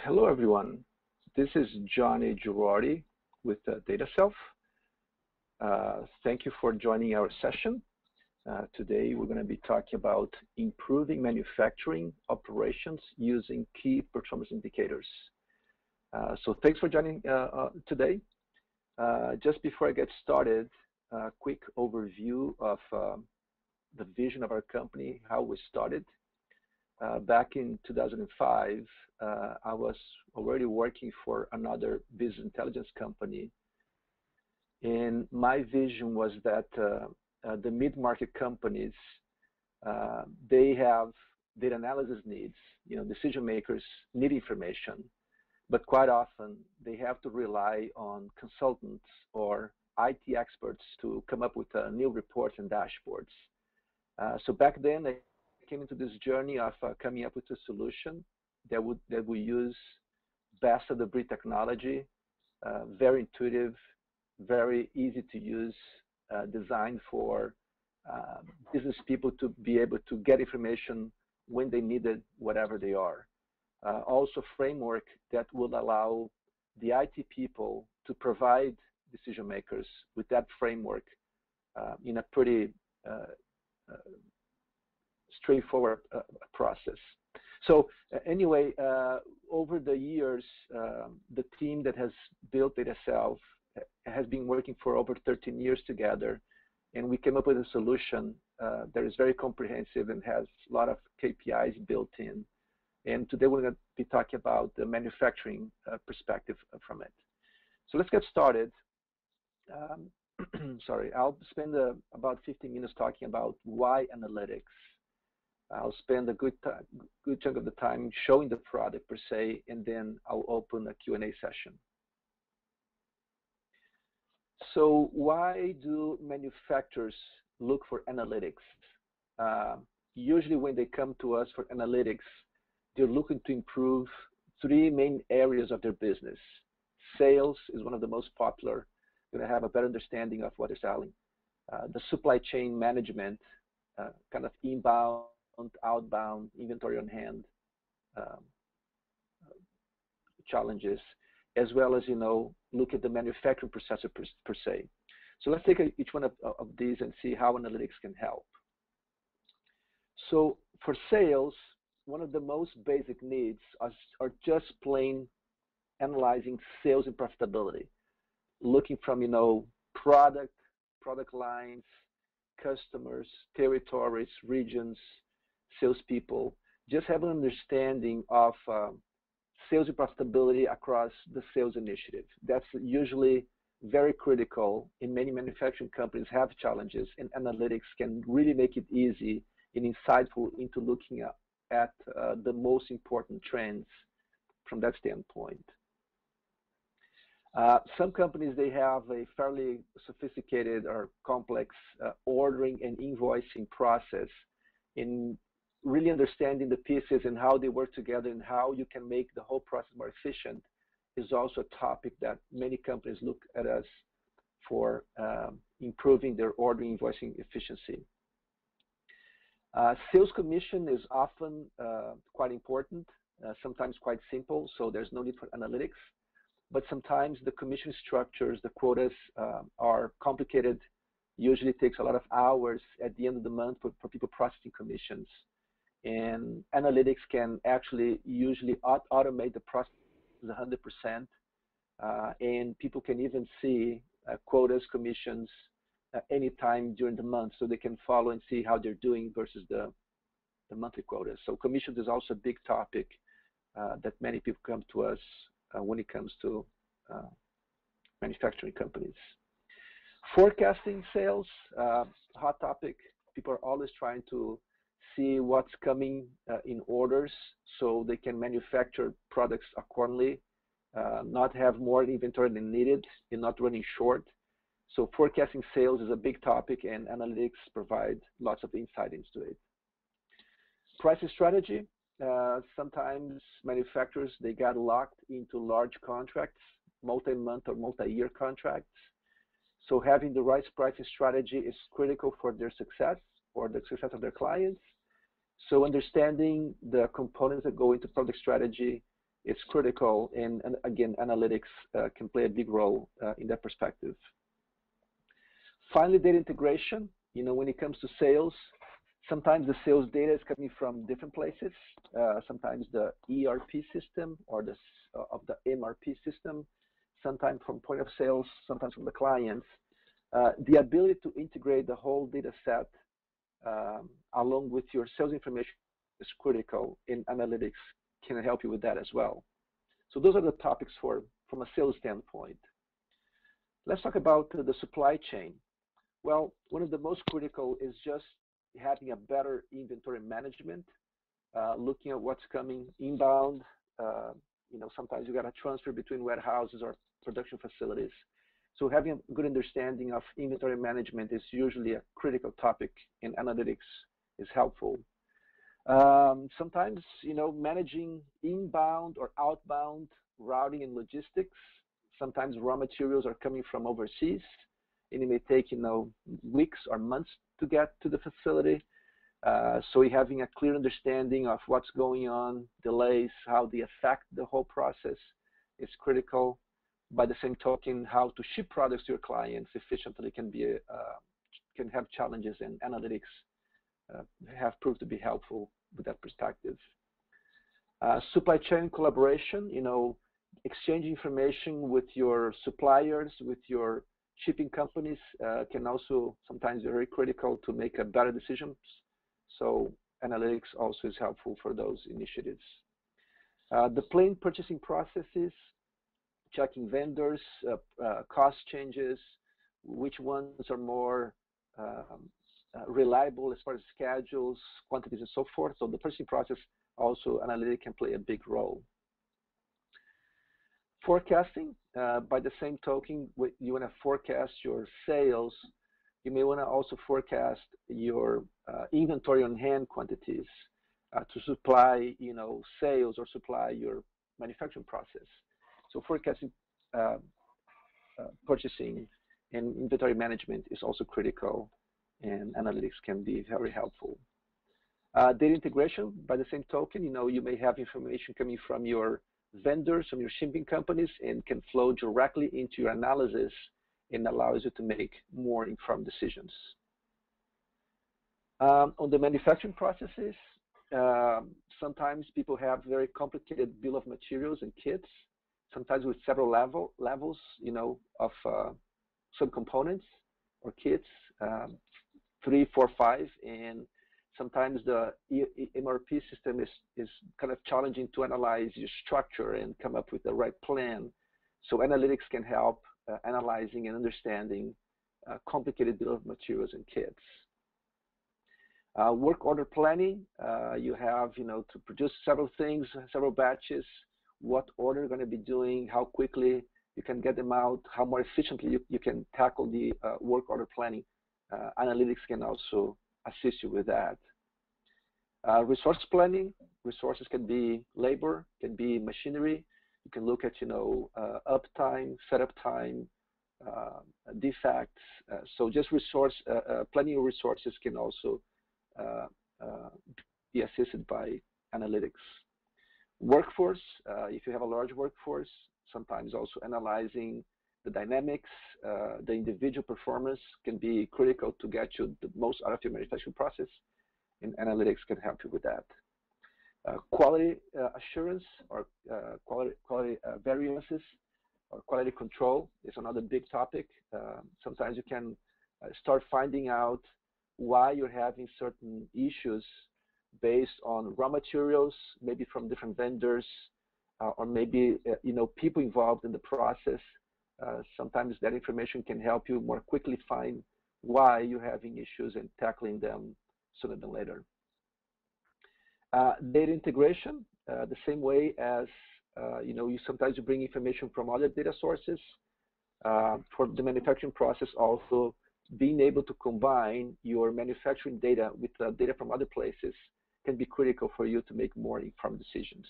Hello, everyone. This is Johnny Girardi with DataSelf. Thank you for joining our session. Today, we're going to be talking about improving manufacturing operations using key performance indicators. So thanks for joining today. Just before I get started, a quick overview of the vision of our company, how we started. Back in 2005, I was already working for another business intelligence company. And my vision was that the mid-market companies, they have data analysis needs. Decision makers need information, but quite often they have to rely on consultants or IT experts to come up with new reports and dashboards. So back then, I came into this journey of coming up with a solution that would use best of the breed technology, very intuitive, very easy to use, designed for business people to be able to get information when they need it, whatever they are. Also, framework that will allow the IT people to provide decision makers with that framework in a pretty straightforward process. So anyway, over the years, the team that has built DataSelf has been working for over 13 years together, and we came up with a solution that is very comprehensive and has a lot of KPIs built in. And today we're going to be talking about the manufacturing perspective from it. So let's get started. Sorry, I'll spend about 15 minutes talking about why analytics. I'll spend a good chunk of the time showing the product per se, and then I'll open a Q&A session. So why do manufacturers look for analytics? Usually when they come to us for analytics, they're looking to improve three main areas of their business. Sales is one of the most popular. They're going to have a better understanding of what they're selling. The supply chain management, kind of inbound, outbound, inventory on hand challenges, as well as, look at the manufacturing process per se. So let's take each one of these and see how analytics can help. So for sales, one of the most basic needs are just plain analyzing sales and profitability, looking from, product lines, customers, territories, regions, salespeople, just have an understanding of sales and profitability across the sales initiative. That's usually very critical. In many manufacturing companies have challenges, and analytics can really make it easy and insightful into looking at the most important trends from that standpoint. Some companies, they have a fairly sophisticated or complex ordering and invoicing process. In really understanding the pieces and how they work together and how you can make the whole process more efficient is also a topic that many companies look at us for improving their ordering invoicing efficiency. Sales commission is often quite important, sometimes quite simple, so there's no need for analytics. But sometimes the commission structures, the quotas are complicated. Usually takes a lot of hours at the end of the month for people processing commissions. And analytics can actually usually automate the process 100%. And people can even see quotas, commissions anytime during the month, so they can follow and see how they're doing versus the monthly quotas. So commissions is also a big topic that many people come to us when it comes to manufacturing companies. Forecasting sales, hot topic. People are always trying to see what's coming in orders so they can manufacture products accordingly, not have more inventory than needed and not running short. So forecasting sales is a big topic, and analytics provide lots of insight into it. Pricing strategy. Sometimes manufacturers, they got locked into large contracts, multi-month or multi-year contracts. So having the right pricing strategy is critical for their success or the success of their clients. So understanding the components that go into product strategy it's critical, and again, analytics can play a big role in that perspective. Finally, data integration. When it comes to sales, sometimes the sales data is coming from different places. Sometimes the ERP system or the MRP system, sometimes from point of sales, sometimes from the clients. The ability to integrate the whole data set along with your sales information is critical, and analytics can help you with that as well. So those are the topics from a sales standpoint. Let's talk about the supply chain. Well, one of the most critical is just having a better inventory management, looking at what's coming inbound. Sometimes you got to transfer between warehouses or production facilities. So having a good understanding of inventory management is usually a critical topic, and analytics is helpful. Sometimes, managing inbound or outbound routing and logistics. Sometimes raw materials are coming from overseas, and it may take, weeks or months to get to the facility. So having a clear understanding of what's going on, delays, how they affect the whole process is critical. By the same token, how to ship products to your clients efficiently can have challenges, and analytics have proved to be helpful with that perspective. Supply chain collaboration, exchange information with your suppliers, with your shipping companies can also sometimes be very critical to make a better decisions. So analytics also is helpful for those initiatives. The plain purchasing processes, checking vendors, cost changes, which ones are more reliable as far as schedules, quantities, and so forth. So the purchasing process also, analytics can play a big role. Forecasting, by the same token, you want to forecast your sales. You may want to also forecast your inventory on hand quantities to supply, sales or supply your manufacturing process. So forecasting, purchasing, and inventory management is also critical, and analytics can be very helpful. Data integration, by the same token, you may have information coming from your vendors, from your shipping companies, and can flow directly into your analysis and allows you to make more informed decisions. On the manufacturing processes, sometimes people have very complicated bill of materials and kits, sometimes with several levels, of subcomponents or kits, 3, 4, 5, and sometimes the MRP system is kind of challenging to analyze your structure and come up with the right plan. So analytics can help analyzing and understanding complicated bill of materials and kits. Work order planning, you have, to produce several things, several batches, what order you're going to be doing, how quickly you can get them out, how more efficiently you can tackle the work order planning. Analytics can also assist you with that. Resource planning, resources can be labor, can be machinery. You can look at, uptime, setup time, defects. So just planning your resources can also be assisted by analytics. Workforce, if you have a large workforce, sometimes also analyzing the dynamics, the individual performance can be critical to get you the most out of your manufacturing process, and analytics can help you with that. Quality assurance or quality variances or quality control is another big topic. Sometimes you can start finding out why you're having certain issues based on raw materials, maybe from different vendors, or maybe people involved in the process. Sometimes that information can help you more quickly find why you're having issues and tackling them sooner than later. Data integration, the same way as sometimes you bring information from other data sources. For the manufacturing process, also being able to combine your manufacturing data with data from other places can be critical for you to make more informed decisions.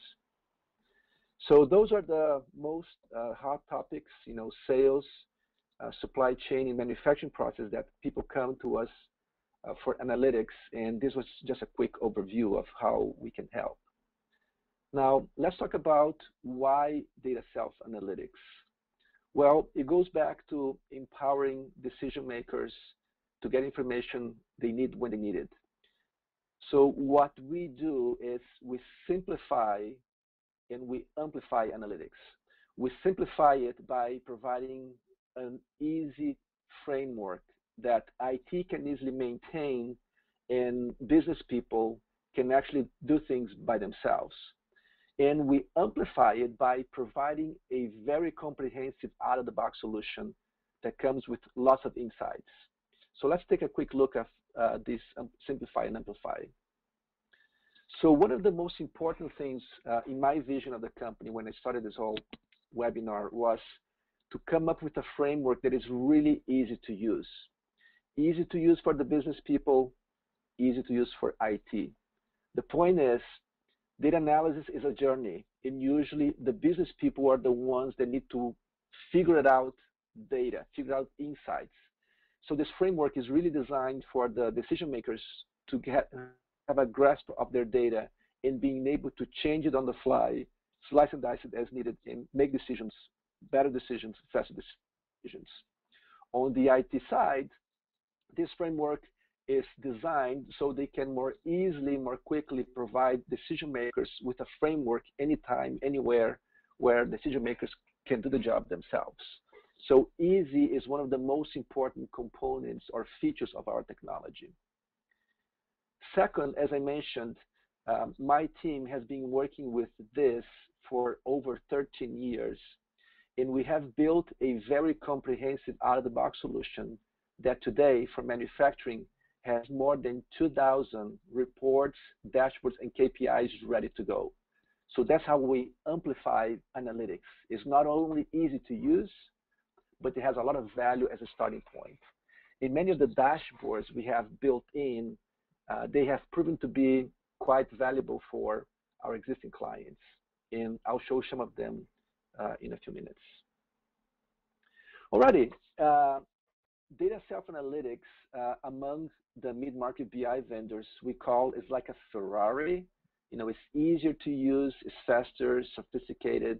So those are the most hot topics, sales, supply chain, and manufacturing process that people come to us for analytics, and this was just a quick overview of how we can help. Now, let's talk about why DataSelf Analytics. Well, it goes back to empowering decision makers to get information they need when they need it. So what we do is we simplify and we amplify analytics. We simplify it by providing an easy framework that IT can easily maintain and business people can actually do things by themselves. And we amplify it by providing a very comprehensive out-of-the-box solution that comes with lots of insights. So let's take a quick look at this simplify and amplify. So one of the most important things in my vision of the company when I started this whole webinar was to come up with a framework that is really easy to use. Easy to use for the business people, easy to use for IT. The point is, data analysis is a journey, and usually the business people are the ones that need to figure it out data, figure out insights. So this framework is really designed for the decision makers to have a grasp of their data and being able to change it on the fly, slice and dice it as needed, and make decisions, better decisions, faster decisions. On the IT side, this framework is designed so they can more easily, more quickly provide decision makers with a framework anytime, anywhere, where decision makers can do the job themselves. So easy is one of the most important components or features of our technology. Second, as I mentioned, my team has been working with this for over 13 years, and we have built a very comprehensive out-of-the-box solution that today, for manufacturing, has more than 2,000 reports, dashboards, and KPIs ready to go. So that's how we amplify analytics. It's not only easy to use, but it has a lot of value as a starting point. In many of the dashboards we have built in, they have proven to be quite valuable for our existing clients, and I'll show some of them in a few minutes. Alrighty, DataSelf Analytics among the mid-market BI vendors we call is like a Ferrari. You know, it's easier to use, it's faster, sophisticated.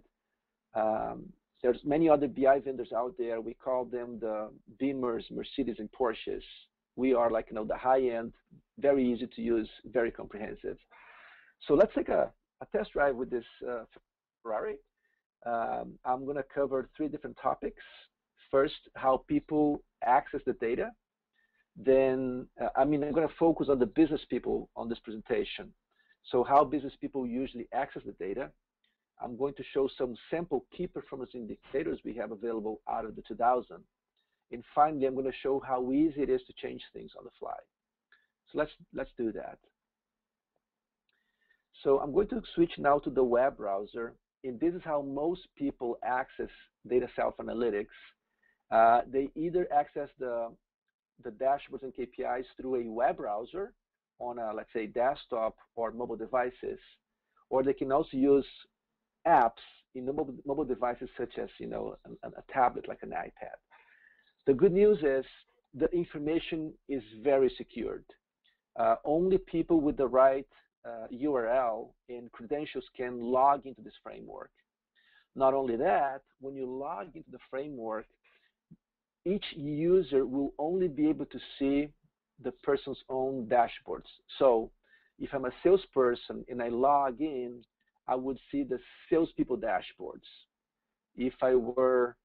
There's many other BI vendors out there. We call them the Beamers, Mercedes, and Porsches. We are like, the high end, very easy to use, very comprehensive. So let's take a test drive with this Ferrari. I'm going to cover 3 different topics. First, how people access the data. Then, I'm going to focus on the business people on this presentation. So how business people usually access the data. I'm going to show some sample key performance indicators we have available out of the 2,000. And finally, I'm going to show how easy it is to change things on the fly. So let's do that. So I'm going to switch now to the web browser, and this is how most people access DataSelf Analytics. They either access the dashboards and KPIs through a web browser on a, let's say, desktop or mobile devices, or they can also use apps in the mobile devices such as, a tablet like an iPad. The good news is the information is very secured. Only people with the right URL and credentials can log into this framework. Not only that, when you log into the framework, each user will only be able to see the person's own dashboards. So if I'm a salesperson and I log in, I would see the salespeople dashboards. If I were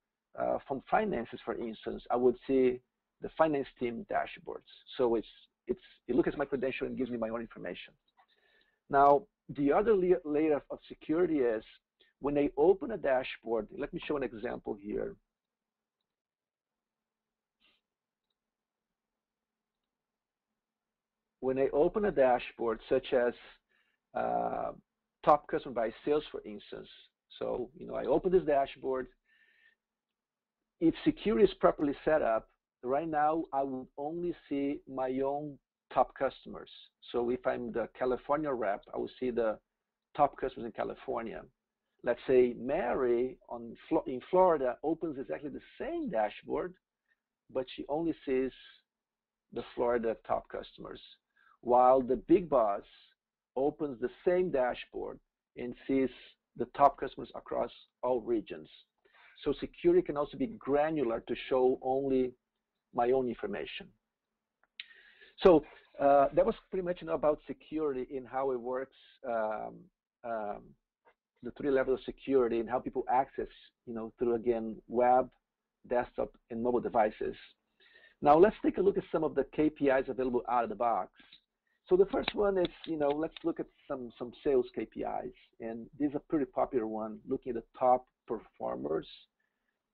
from finances, for instance, I would see the finance team dashboards. So it looks at my credential and gives me my own information. Now, the other layer of security is when I open a dashboard. Let me show an example here. When I open a dashboard, such as top customer by sales, for instance, so I open this dashboard. If security is properly set up, right now I would only see my own top customers. So if I'm the California rep, I will see the top customers in California. Let's say Mary in Florida opens exactly the same dashboard, but she only sees the Florida top customers, while the big boss opens the same dashboard and sees the top customers across all regions. So security can also be granular to show only my own information. So that was pretty much about security and how it works, the 3 levels of security and how people access, through, again, web, desktop, and mobile devices. Now let's take a look at some of the KPIs available out of the box. So the first one is, let's look at some sales KPIs, and this is a pretty popular one, looking at the top performers.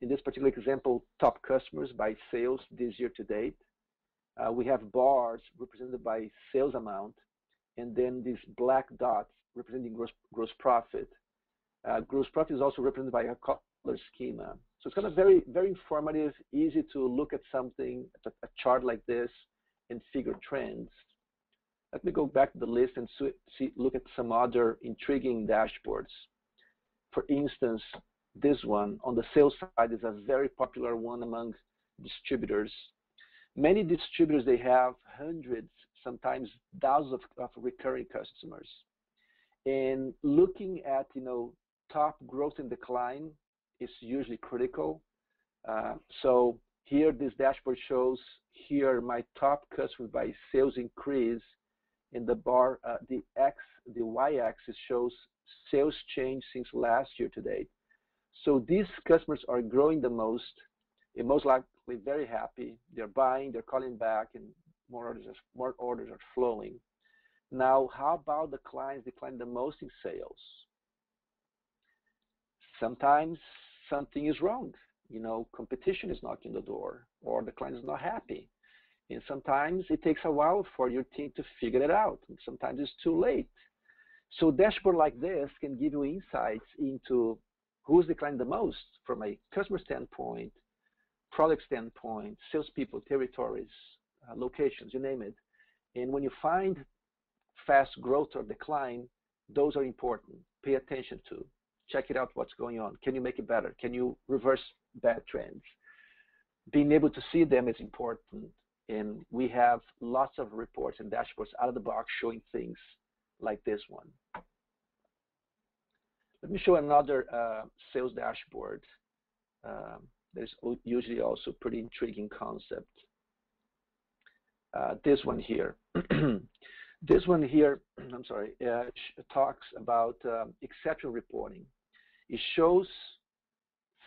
In this particular example, top customers by sales this year to date. We have bars represented by sales amount, and then these black dots representing gross profit. Gross profit is also represented by a color schema. So it's kind of very, very informative, easy to look at something, a chart like this, and figure trends. Let me go back to the list and look at some other intriguing dashboards. For instance, this one on the sales side is a very popular one among distributors. Many distributors, they have hundreds, sometimes thousands of recurring customers. And looking at, top growth and decline is usually critical. So here, this dashboard shows here my top customers by sales increase. In the bar, the y-axis shows sales change since last year to date. So these customers are growing the most, and most likely very happy. They're buying, they're calling back, and more orders are flowing. Now, how about the clients decline the most in sales? Sometimes something is wrong. Competition is knocking the door, or the client is not happy. And sometimes it takes a while for your team to figure it out. And sometimes it's too late. So a dashboard like this can give you insights into who's declined the most from a customer standpoint, product standpoint, salespeople, territories, locations, you name it. And when you find fast growth or decline, those are important. Pay attention to. Check it out, what's going on. Can you make it better? Can you reverse bad trends? Being able to see them is important. And we have lots of reports and dashboards out of the box showing things like this one. Let me show another sales dashboard. There's usually also pretty intriguing concept. This one here. This one here, I'm sorry, talks about exception reporting. It shows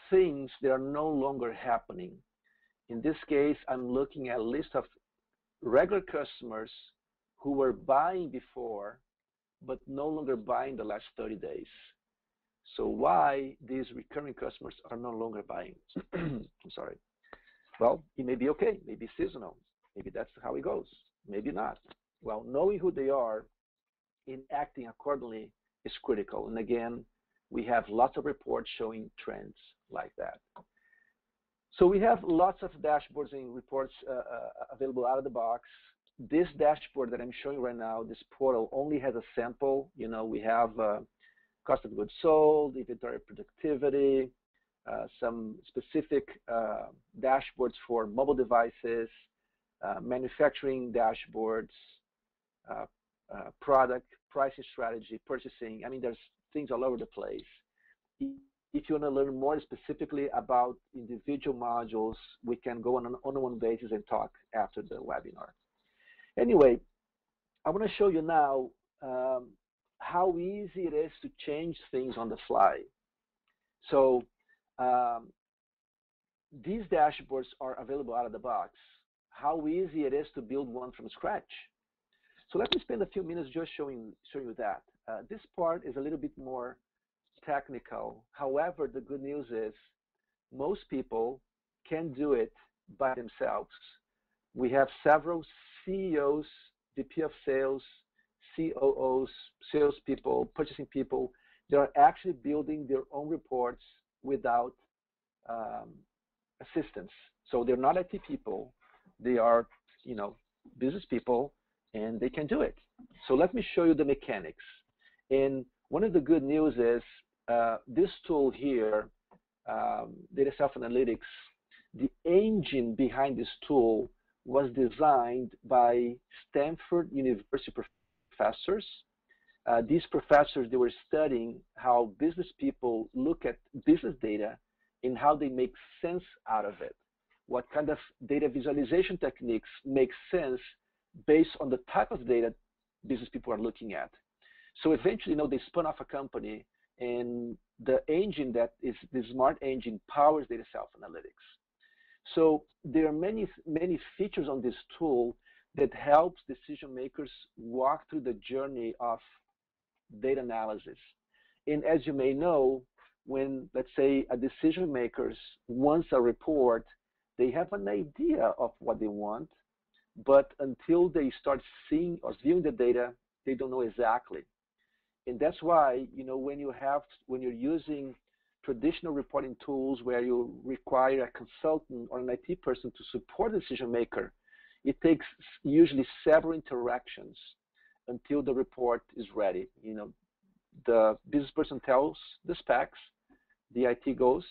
things that are no longer happening. In this case, I'm looking at a list of regular customers who were buying before, but no longer buying the last 30 days. So why these recurring customers are no longer buying? I'm sorry. Well, it may be okay, maybe seasonal. Maybe that's how it goes. Maybe not. Well, knowing who they are and acting accordingly is critical. And again, we have lots of reports showing trends like that. So we have lots of dashboards and reports available out of the box. This dashboard that I'm showing right now, this portal, only has a sample. We have cost of goods sold, inventory productivity, some specific dashboards for mobile devices, manufacturing dashboards, product, pricing strategy, purchasing. I mean, there's things all over the place. If you want to learn more specifically about individual modules, we can go on an on-one basis and talk after the webinar. Anyway, I want to show you now how easy it is to change things on the fly. So these dashboards are available out of the box. How easy it is to build one from scratch. So let me spend a few minutes just showing you that. This part is a little bit more technical. However, the good news is most people can do it by themselves. We have several CEOs, VP of sales, COOs, salespeople, purchasing people. They are actually building their own reports without assistance. So they're not IT people. They are, business people, and they can do it. So let me show you the mechanics. And one of the good news is this tool here, DataSelf Analytics, the engine behind this tool was designed by Stanford University professors these professors, they were studying how business people look at business data and how they make sense out of it. What kind of data visualization techniques make sense based on the type of data business people are looking at. So eventually, they spun off a company, and the engine that is the smart engine powers DataSelf Analytics. So there are many features on this tool that helps decision makers walk through the journey of data analysis. And as you may know, when, let's say, a decision maker wants a report, they have an idea of what they want, but until they start seeing or viewing the data, they don't know exactly. And that's why, when you're using traditional reporting tools where you require a consultant or an IT person to support the decision maker, it takes usually several interactions until the report is ready. The business person tells the specs, the IT goes,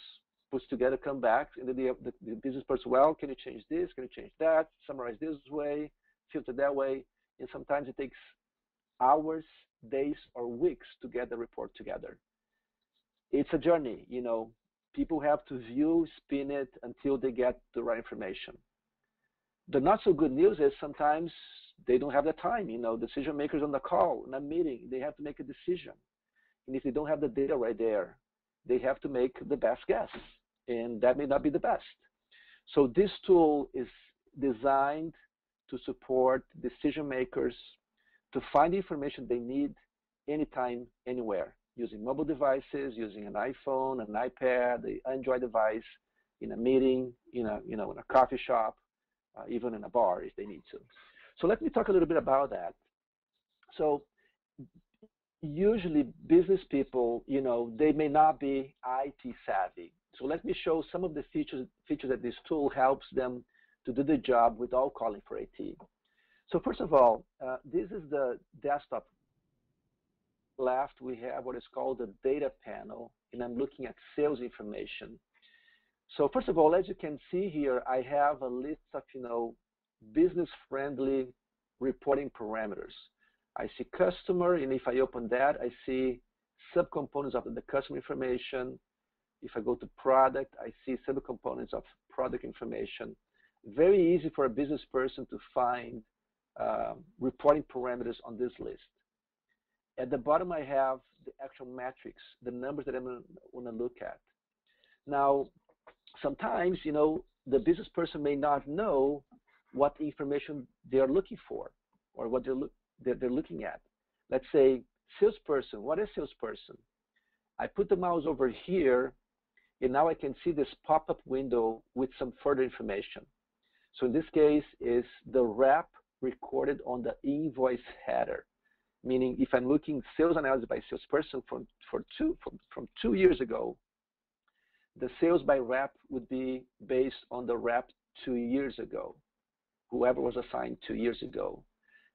puts together, come back, and then the business person, well, can you change this? Can you change that? Summarize this way, filter that way. And sometimes it takes hours, days, or weeks to get the report together. It's a journey, People have to view, spin it until they get the right information. The not so good news is sometimes they don't have the time. Decision makers on the call, in a meeting, they have to make a decision. And if they don't have the data right there, they have to make the best guess, and that may not be the best. So this tool is designed to support decision makers to find the information they need anytime, anywhere, using mobile devices, using an iPhone, an iPad, an Android device, in a meeting, in a coffee shop, even in a bar if they need to. So let me talk a little bit about that. So usually business people, they may not be IT savvy. So let me show some of the features that this tool helps them to do the job without calling for IT. So first of all, this is the desktop. Left, we have what is called the data panel, and I'm looking at sales information. So first of all, as you can see here, I have a list of, business-friendly reporting parameters. I see customer, and if I open that, I see subcomponents of the customer information. If I go to product, I see subcomponents of product information. Very easy for a business person to find reporting parameters on this list. At the bottom, I have the actual metrics, the numbers that I'm going to look at. Now, sometimes, the business person may not know what information they are looking for or what they're looking at. Let's say salesperson. What is salesperson? I put the mouse over here, and now I can see this pop-up window with some further information. So in this case, is the rep recorded on the invoice header. Meaning, if I'm looking sales analysis by salesperson from 2 years ago, the sales by rep would be based on the rep 2 years ago, whoever was assigned 2 years ago.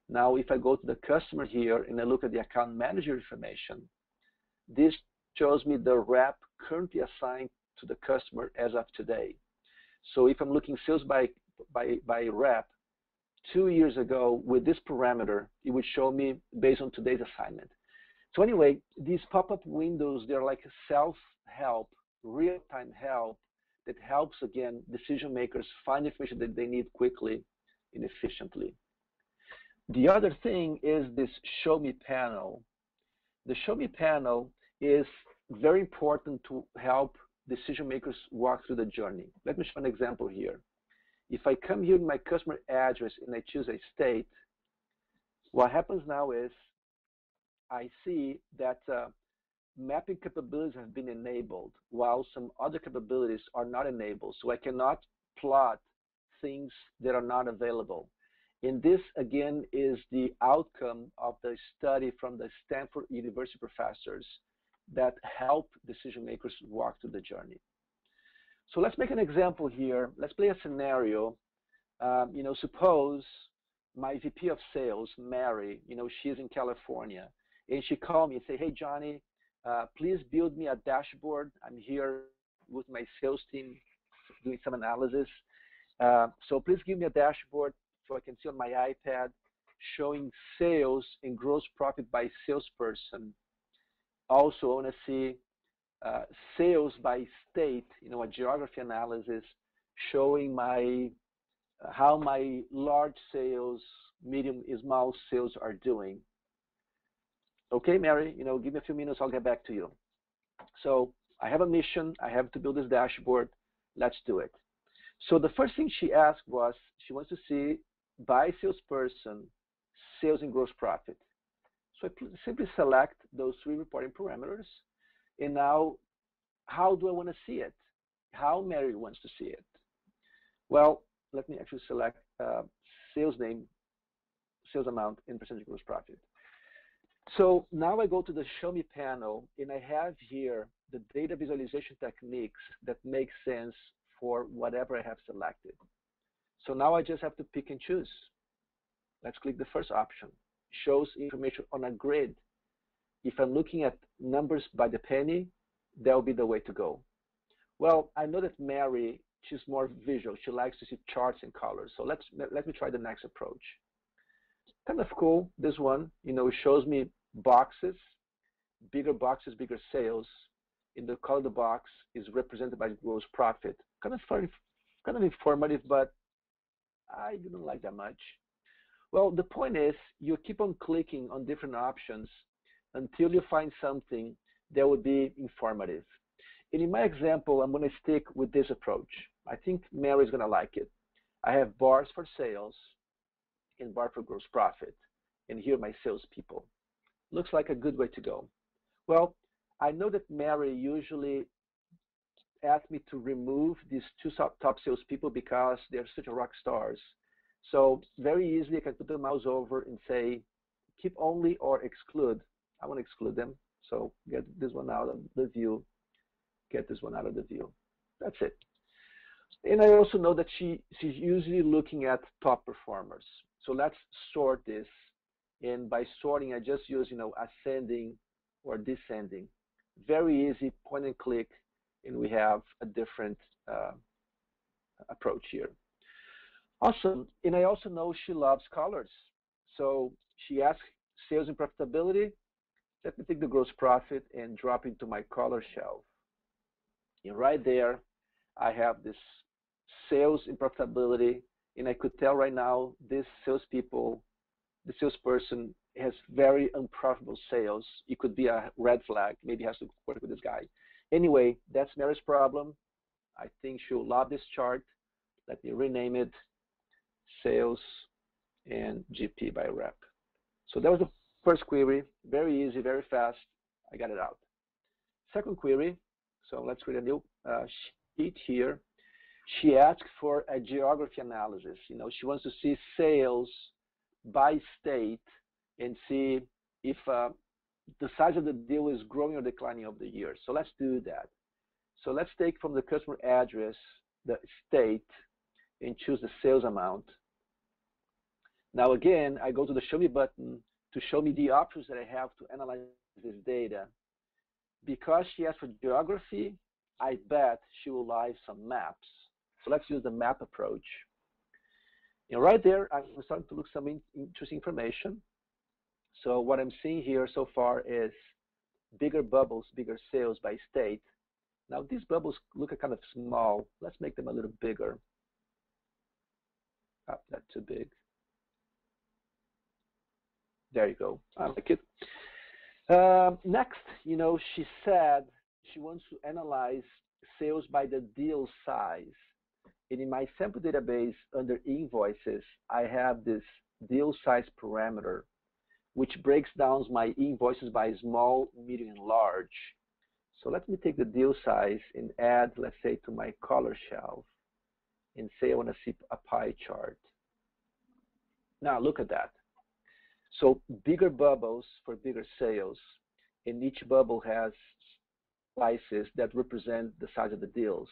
Now, if I go to the customer here and I look at the account manager information, this shows me the rep currently assigned to the customer as of today. So if I'm looking sales by rep 2 years ago with this parameter, it would show me based on today's assignment. So anyway, these pop-up windows, they're like self-help, real-time help that helps, again, decision makers find information that they need quickly and efficiently. The other thing is this Show Me panel. The Show Me panel is very important to help decision makers walk through the journey. Let me show an example here. If I come here in my customer address and I choose a state, what happens now is I see that mapping capabilities have been enabled while some other capabilities are not enabled. So I cannot plot things that are not available. And this, again, is the outcome of the study from the Stanford University professors that help decision makers walk through the journey. So let's make an example here. Let's play a scenario. Suppose my VP of sales, Mary, she's in California, and she called me and say, hey, Johnny, please build me a dashboard. I'm here with my sales team doing some analysis. So please give me a dashboard so I can see on my iPad showing sales and gross profit by salesperson. Also, I want to see sales by state, a geography analysis showing how my large sales, medium, small sales are doing. Okay, Mary, give me a few minutes, I'll get back to you. So I have a mission, I have to build this dashboard, let's do it. So the first thing she asked was, she wants to see by salesperson, sales and gross profit. So I simply select those 3 reporting parameters, and now how do I want to see it? How Mary wants to see it? Well, let me actually select sales name, sales amount, and percentage gross profit. So now I go to the Show Me panel, and I have here the data visualization techniques that make sense for whatever I have selected. So now I just have to pick and choose. Let's click the first option. Shows information on a grid. If I'm looking at numbers by the penny, that will be the way to go. Well, I know that Mary, she's more visual. She likes to see charts and colors. So let me try the next approach. Kind of cool, this one, it shows me boxes, bigger sales. In the color of the box is represented by gross profit. Kind of informative, but I didn't like that much. Well, the point is, you keep on clicking on different options until you find something that would be informative. And in my example, I'm going to stick with this approach. I think Mary's going to like it. I have bars for sales and bar for gross profit. And here are my salespeople. Looks like a good way to go. Well, I know that Mary usually asks me to remove these 2 top salespeople because they're such a rock stars. So very easily, I can put the mouse over and say, keep only or exclude. I want to exclude them. So get this one out of the view, get this one out of the view. That's it. And I also know that she's usually looking at top performers. So let's sort this. And by sorting, I just use, ascending or descending. Very easy, point and click, and we have a different approach here. Awesome. And I also know she loves colors. So she asks sales and profitability. Let me take the gross profit and drop into my color shelf. And right there, I have this sales and profitability. And I could tell right now this salesperson has very unprofitable sales. It could be a red flag. Maybe has to work with this guy. Anyway, that's Mary's problem. I think she'll love this chart. Let me rename it sales and GP by rep. So that was the first query. Very easy, very fast. I got it out. Second query. So let's create a new sheet here. She asked for a geography analysis. She wants to see sales by state and see if the size of the deal is growing or declining over the years. So let's do that. So let's take from the customer address the state and choose the sales amount. Now again, I go to the Show Me button to show me the options that I have to analyze this data. Because she asked for geography, I bet she will like some maps. So let's use the map approach. And right there, I'm starting to look some interesting information. So what I'm seeing here so far is bigger bubbles, bigger sales by state. Now these bubbles look kind of small. Let's make them a little bigger. Oh, that's too big. There you go. I like it. Next, she said she wants to analyze sales by the deal size. And in my sample database under invoices, I have this deal size parameter, which breaks down my invoices by small, medium, and large. So let me take the deal size and add, let's say, to my color shelf and say I want to see a pie chart. Now look at that. So bigger bubbles for bigger sales, and each bubble has slices that represent the size of the deals.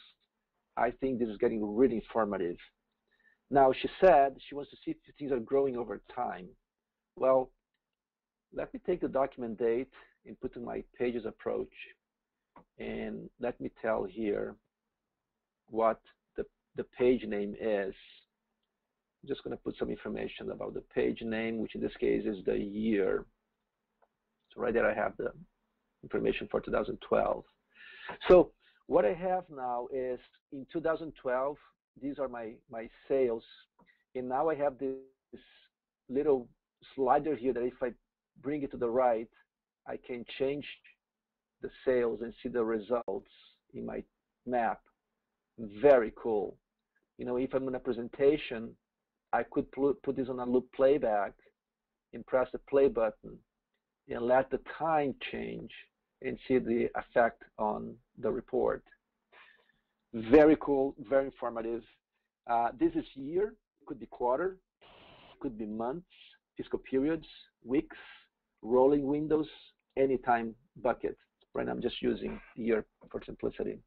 I think this is getting really informative. Now she said she wants to see if things are growing over time. Well, let me take the document date and put in my pages approach, and let me tell here what the page name is. I'm just going to put some information about the page name, which in this case is the year. So right there I have the information for 2012. So what I have now is in 2012, these are my sales. And now I have this little slider here that if I bring it to the right, I can change the sales and see the results in my map. Very cool. You know, if I'm in a presentation, I could put this on a loop playback and press the play button and let the time change and see the effect on the report. Very cool, very informative. This is year, could be quarter, could be months, fiscal periods, weeks, rolling windows, anytime bucket. Right now I'm just using year for simplicity.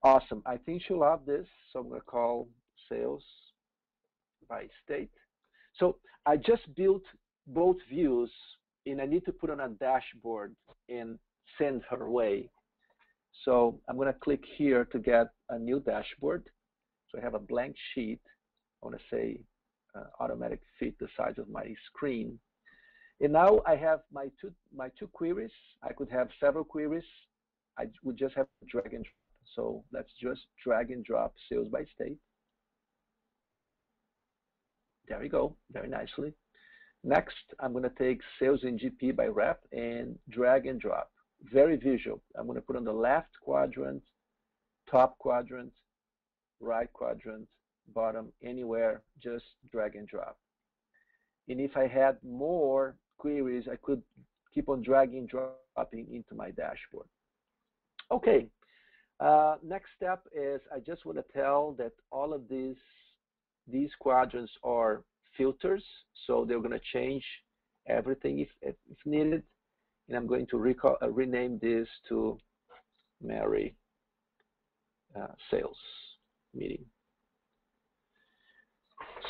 Awesome. I think she'll love this, so I'm going to call sales by state. So I just built both views, and I need to put on a dashboard and send her way. So I'm going to click here to get a new dashboard. So I have a blank sheet. I want to say automatic fit the size of my screen. And now I have my two queries. I could have several queries. I would just have to drag and drop. So let's just drag and drop sales by state. There we go, very nicely. Next, I'm going to take sales in GP by rep and drag and drop. Very visual. I'm going to put on the left quadrant, top quadrant, right quadrant, bottom, anywhere, just drag and drop. And if I had more queries, I could keep on dragging and dropping into my dashboard. Okay, next step is I just want to tell that all of these quadrants are filters, so they're going to change everything if needed. And I'm going to rename this to Mary sales meeting.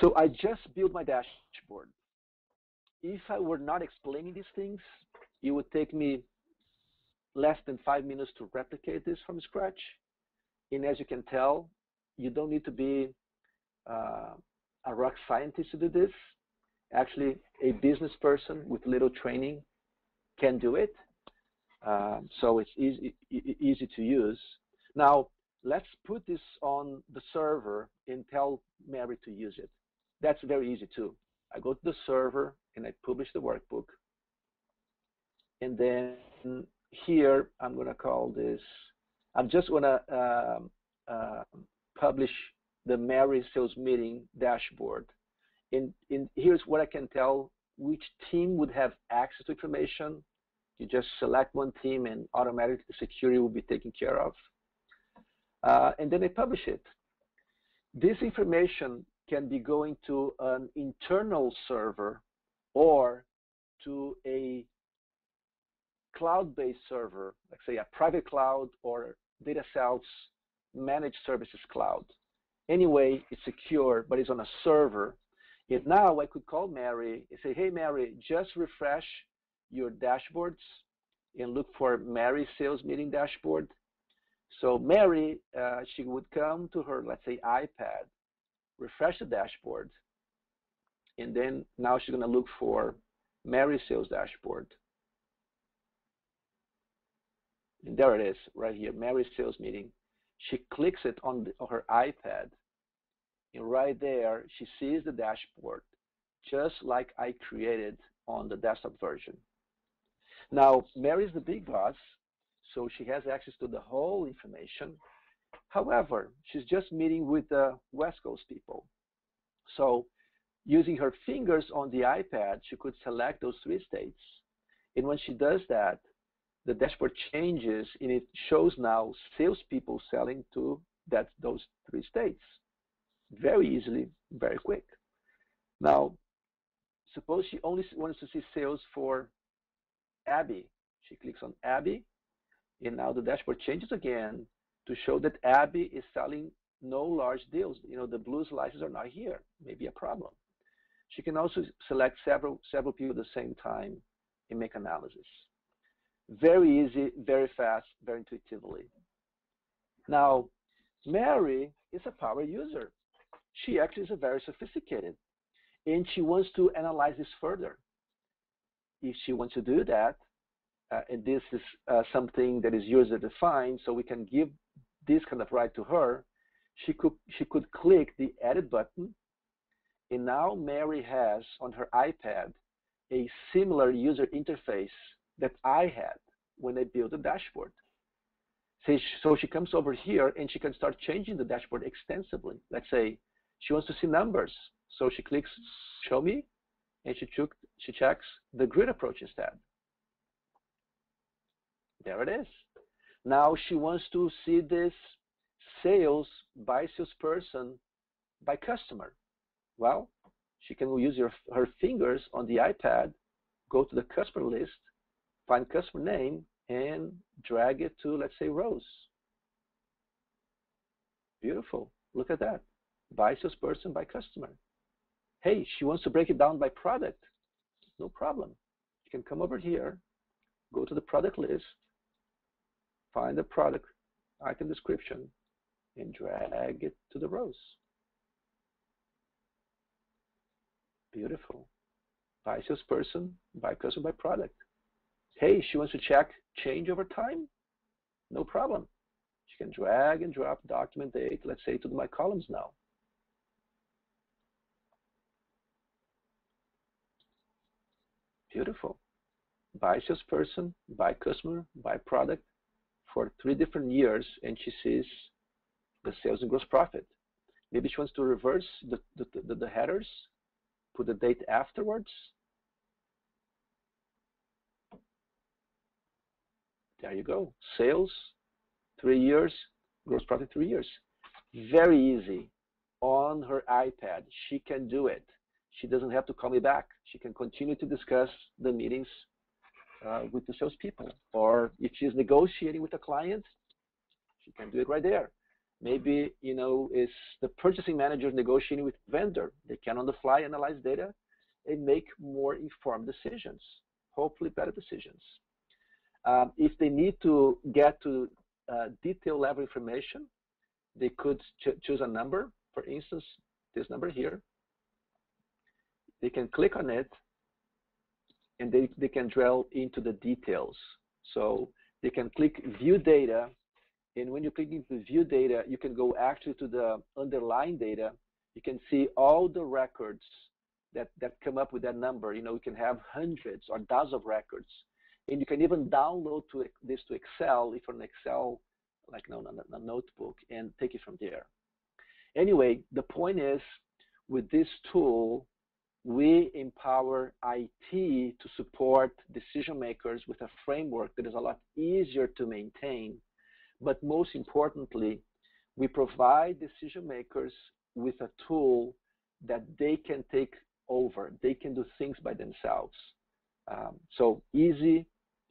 So I just built my dashboard. If I were not explaining these things, it would take me less than 5 minutes to replicate this from scratch. And as you can tell, you don't need to be a rock scientist to do this. Actually, a business person with little training can do it. So it's easy to use. Now, let's put this on the server and tell Mary to use it. That's very easy too. I go to the server and I publish the workbook. And then here, I'm going to call this, I'm just going to publish the Mary sales meeting dashboard. And here's what I can tell, which team would have access to information. You just select one team and automatically the security will be taken care of. And then I publish it. This information can be going to an internal server or to a cloud-based server, like say a private cloud or DataSelf's managed services cloud. Anyway, it's secure, but it's on a server. And now I could call Mary and say, hey, Mary, just refresh your dashboards and look for Mary sales meeting dashboard. So Mary, she would come to her, let's say, iPad, refresh the dashboard, and then now she's going to look for Mary sales dashboard. And there it is, right here, Mary sales meeting. She clicks it on her iPad, and right there, she sees the dashboard, just like I created on the desktop version. Now, Mary's the big boss, so she has access to the whole information. However, she's just meeting with the West Coast people. So using her fingers on the iPad, she could select those 3 states. And when she does that, the dashboard changes and it shows now salespeople selling to those 3 states. Very easily, very quick. Now, suppose she only wants to see sales for Abby. She clicks on Abby, and now the dashboard changes again to show that Abby is selling no large deals. You know, the blue slices are not here, maybe a problem. She can also select several people at the same time and make analysis. Very easy, very fast, very intuitively. Now, Mary is a power user. She actually is very sophisticated, and she wants to analyze this further. If she wants to do that, and this is something that is user defined, so we can give this kind of right to her, she could click the edit button, and now Mary has on her iPad a similar user interface that I had when I built the dashboard. So she comes over here and she can start changing the dashboard extensively. Let's say she wants to see numbers, so she clicks show me, and she checks the grid approach instead. There it is. Now she wants to see this sales by salesperson by customer. Well, she can use her fingers on the iPad, go to the customer list, find customer name, and drag it to, let's say, rows. Beautiful. Look at that. By salesperson, by customer. Hey, she wants to break it down by product. No problem. You can come over here, go to the product list, find the product item description, and drag it to the rows. Beautiful. By salesperson, by customer, by product. Hey, she wants to check change over time? No problem. She can drag and drop document date, let's say, to my columns now. Beautiful. By salesperson, by customer, by product for 3 different years, and she sees the sales and gross profit. Maybe she wants to reverse the headers, put the date afterwards. There you go. Sales, 3 years, gross profit, 3 years. Very easy. On her iPad, she can do it. She doesn't have to call me back. She can continue to discuss the meetings with the salespeople. Or if she's negotiating with a client, she can do it right there. Maybe, it's the purchasing manager negotiating with vendor. They can on the fly analyze data and make more informed decisions, hopefully better decisions. If they need to get to detail level information, they could choose a number. For instance, this number here. They can click on it, and they can drill into the details. So they can click view data, and when you click into view data, you can go actually to the underlying data. You can see all the records that come up with that number. You can have hundreds or thousands of records. And you can even download this to Excel, if you're an Excel, like a notebook, and take it from there. Anyway, the point is, with this tool, we empower IT to support decision makers with a framework that is a lot easier to maintain. But most importantly, we provide decision makers with a tool that they can take over. They can do things by themselves. So easy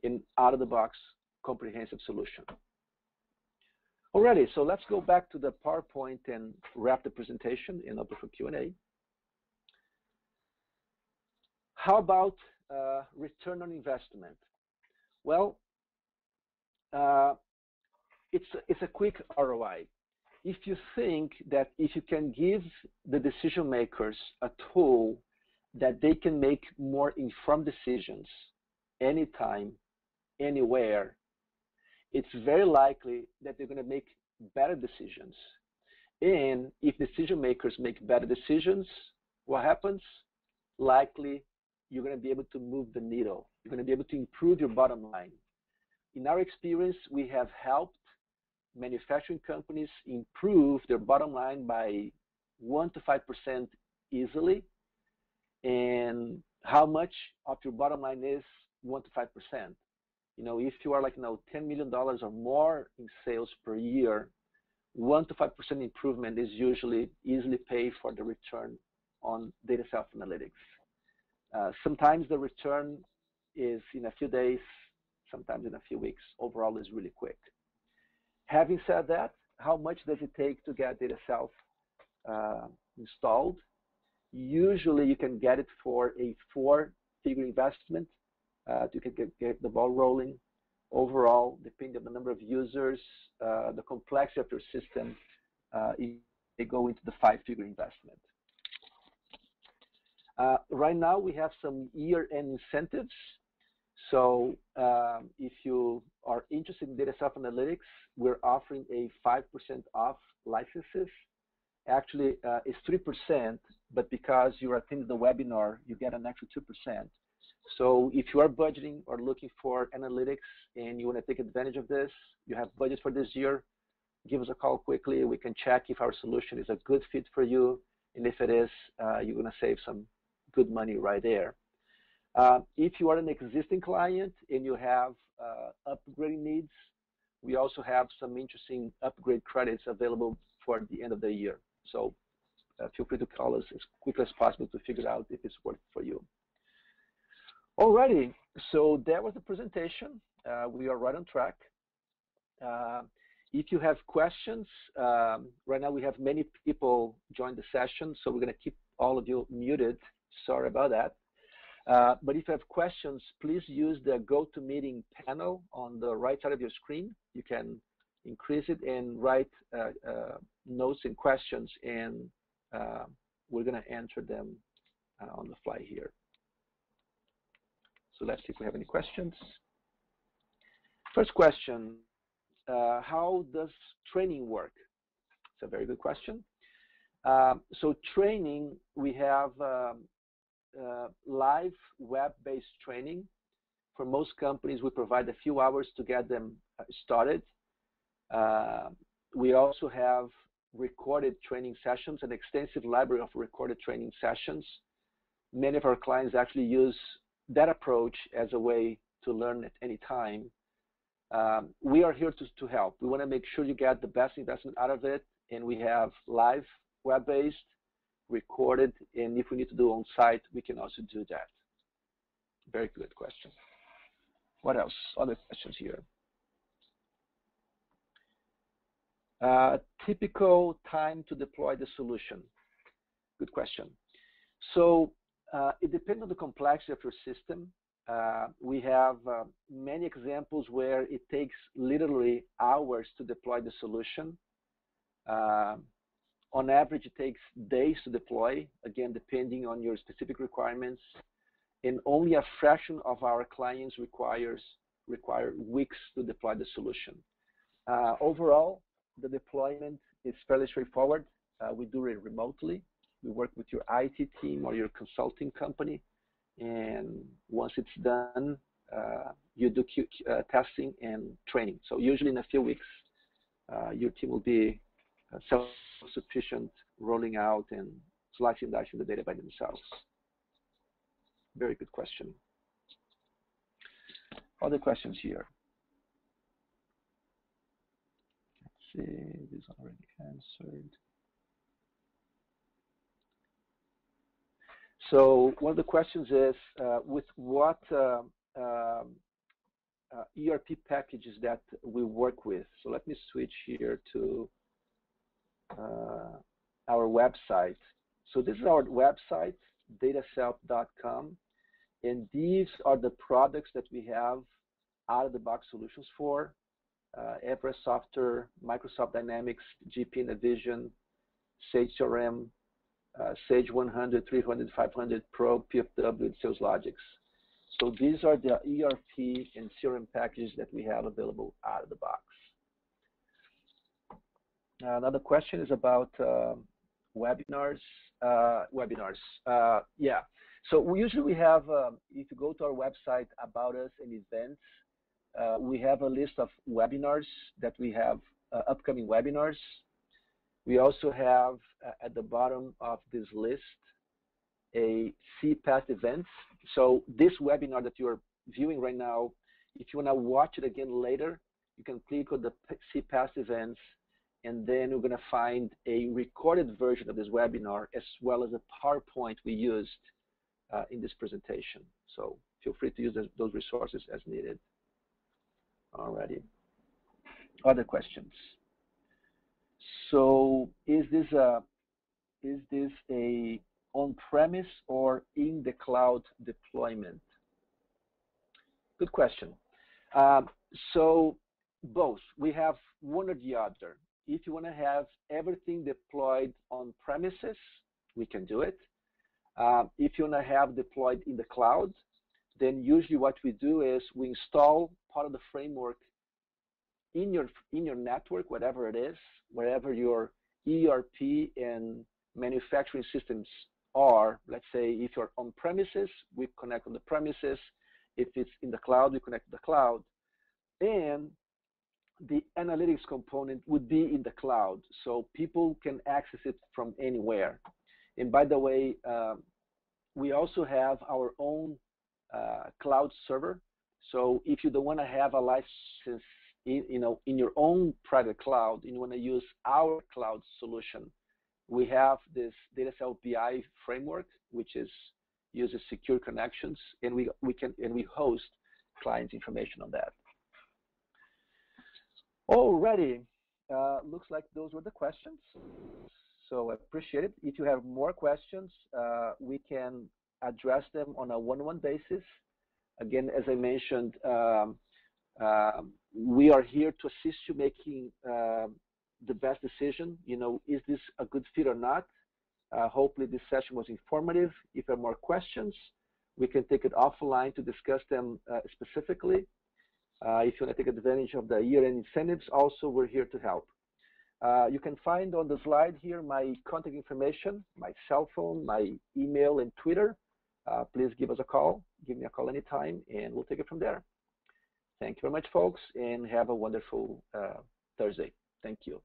and out-of-the-box comprehensive solution. Alrighty, so let's go back to the PowerPoint and wrap the presentation and open for Q&A. How about return on investment? Well, it's a quick ROI. If you think that if you can give the decision makers a tool that they can make more informed decisions anytime, anywhere, it's very likely that they're going to make better decisions. And if decision makers make better decisions, what happens? Likely, you're going to be able to move the needle. You're going to be able to improve your bottom line. In our experience, we have helped manufacturing companies improve their bottom line by 1 to 5% easily. And how much of your bottom line is 1 to 5%? If you are like $10 million or more in sales per year, 1 to 5% improvement is usually easily paid for the return on DataSelf Analytics. Sometimes the return is in a few days, sometimes in a few weeks. Overall, is really quick. Having said that, how much does it take to get DataSelf installed? Usually, you can get it for a 4-figure investment. You can get the ball rolling. Overall, depending on the number of users, the complexity of your system, it go into the 5-figure investment. Right now, we have some year-end incentives. So if you are interested in DataSelf Analytics, we're offering a 5% off licenses. Actually, it's 3%, but because you're attending the webinar, you get an extra 2%. So if you are budgeting or looking for analytics and you want to take advantage of this, you have budget for this year, give us a call quickly. We can check if our solution is a good fit for you. And if it is, you're going to save some good money right there. If you are an existing client and you have upgrading needs, we also have some interesting upgrade credits available for the end of the year. So feel free to call us as quickly as possible to figure out if it's worth it for you. Alrighty, so that was the presentation. We are right on track. If you have questions, right now we have many people join the session, so we're going to keep all of you muted. Sorry about that. But if you have questions, please use the GoToMeeting panel on the right side of your screen. You can increase it and write notes and questions, and we're going to answer them on the fly here. So let's see if we have any questions. First question, how does training work? It's a very good question. So training, we have live web-based training. For most companies, we provide a few hours to get them started. We also have recorded training sessions, an extensive library of recorded training sessions. Many of our clients actually use that approach as a way to learn at any time. We are here to help. We want to make sure you get the best investment out of it, and we have live web-based, recorded, and if we need to do on-site, we can also do that. Very good question. What else? Other questions here. Typical time to deploy the solution. Good question. So it depends on the complexity of your system. We have many examples where it takes literally hours to deploy the solution. On average, it takes days to deploy, again, depending on your specific requirements. And only a fraction of our clients require weeks to deploy the solution. Overall, the deployment is fairly straightforward. We do it remotely. We work with your IT team or your consulting company. And once it's done, you do testing and training. So usually in a few weeks, your team will be self-sufficient, rolling out and slicing and dicing the data by themselves. Very good question. Other questions here. Let's see, this is already answered. So one of the questions is, with what ERP packages that we work with? So let me switch here to our website. So this is our website, dataself.com, and these are the products that we have out-of-the-box solutions for. Everest Software, Microsoft Dynamics, GP Navision, Sage CRM, Sage 100, 300, 500 Pro, PFW, and SalesLogix. So these are the ERP and CRM packages that we have available out of the box. Another question is about webinars. Yeah. So we have, if you go to our website, About Us and Events, we have a list of webinars that we have, upcoming webinars. We also have at the bottom of this list a See Past Events. So this webinar that you're viewing right now, if you want to watch it again later, you can click on the See Past Events, and then you're going to find a recorded version of this webinar as well as a PowerPoint we used in this presentation. So feel free to use those resources as needed. Alrighty. Other questions? So is this a on-premise or in the cloud deployment? Good question. So Both. We have one or the other. If you want to have everything deployed on premises, we can do it. If you want to have deployed in the cloud, then usually what we do is we install part of the framework in your network, whatever it is, wherever your ERP and manufacturing systems are. Let's say if you're on premises, we connect on the premises. If it's in the cloud, we connect to the cloud. And the analytics component would be in the cloud, so people can access it from anywhere. And by the way, we also have our own cloud server. So if you don't want to have a license in your own private cloud and you want to use our cloud solution, we have this DataSelf BI framework, which uses secure connections, and we host clients' information on that. Alrighty, looks like those were the questions. So I appreciate it. If you have more questions, we can address them on a one-on-one basis. Again, as I mentioned, we are here to assist you making the best decision. Is this a good fit or not? Hopefully this session was informative. If you have more questions, we can take it offline to discuss them specifically. If you want to take advantage of the year-end incentives, also we're here to help. You can find on the slide here my contact information, my cell phone, my email, and Twitter. Please give us a call. Give me a call anytime, and we'll take it from there. Thank you very much, folks, and have a wonderful Thursday. Thank you.